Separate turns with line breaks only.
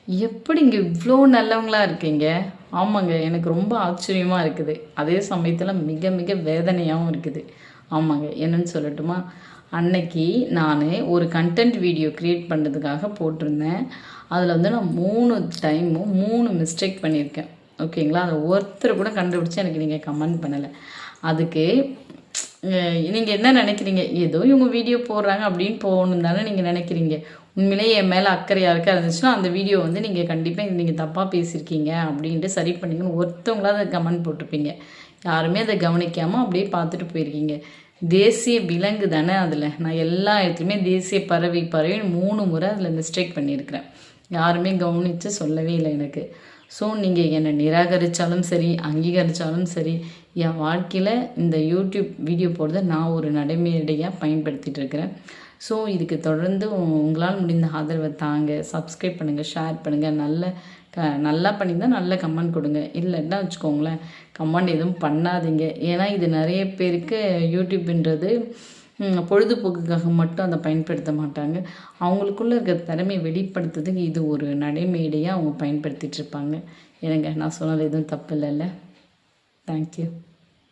எப்படிங்க இவ்ளோ நல்லவங்களா இருக்கீங்க? ஆமாங்க. எனக்கு ரொம்ப ஆச்சரியமா இருக்குது. அதே சமயத்தில மிக மிக வேதனையாவும் இருக்குது. ஆமாங்க. என்னன்னு சொல்லட்டுமா? அன்னைக்கு நானு ஒரு கன்டென்ட் வீடியோ கிரியேட் பண்ணுறதுக்காக போட்டிருந்தேன். அதில வந்து நான் 3 டைமும் 3 மிஸ்டேக் பண்ணியிருக்கேன். ஓகேங்களா? அத ஒருத்தர் கூட கண்டுபிடிச்சு எனக்கு நீங்க கமெண்ட் பண்ணல. அதுக்கு நீங்க என்ன நினைக்கிறீங்க? ஏதோ இவங்க வீடியோ போடுறாங்க அப்படின்னு போகணும்னு தானே நீங்க நினைக்கிறீங்க. உண்மையிலேயே என் மேல அக்கறை யாருக்கா இருந்துச்சுன்னா, அந்த வீடியோ வந்து நீங்க கண்டிப்பா நீங்க தப்பா பேசியிருக்கீங்க அப்படின்ட்டு சரி பண்ணீங்கன்னு ஒருத்தவங்களாவது அத கமெண்ட் போட்டிருப்பீங்க. யாருமே அத கவனிக்காம அப்படியே பார்த்துட்டு போயிருக்கீங்க. தேசிய விலங்கு தானே அதில. நான் எல்லா இடத்துலயுமே தேசிய பறவைன்னு 3 முறை அதில மிஸ்டேக் பண்ணியிருக்கிறேன். யாருமே கவனிச்சு சொல்லவே இல்ல எனக்கு. ஸோ நீங்கள் என்னை நிராகரித்தாலும் சரி, அங்கீகரித்தாலும் சரி, என் வாழ்க்கையில் இந்த யூடியூப் வீடியோ போடுறத நான் ஒரு நடைமுறையாக பயன்படுத்திகிட்டு இருக்கிறேன். ஸோ இதுக்கு தொடர்ந்து உங்களால் முடிந்த ஆதரவை தாங்க. சப்ஸ்கிரைப் பண்ணுங்கள், ஷேர் பண்ணுங்கள். நல்லா பண்ணியிருந்தால் நல்ல கமெண்ட் கொடுங்க. இல்லைன்னா வச்சுக்கோங்களேன், கமெண்ட் எதுவும் பண்ணாதீங்க. ஏன்னா இது நிறைய பேருக்கு யூடியூப்ன்றது பொழுதுபோக்குக்காக மட்டும் அதை பயன்படுத்த மாட்டாங்க. அவங்களுக்குள்ள இருக்கிற திறமையை வெளிப்படுத்துறதுக்கு இது ஒரு நடைமேடையாக அவங்க பயன்படுத்திகிட்டு இருப்பாங்க. ஏனுங்க நான் சொன்னது எதுவும் தப்பு இல்லைல்ல? தேங்க்யூ.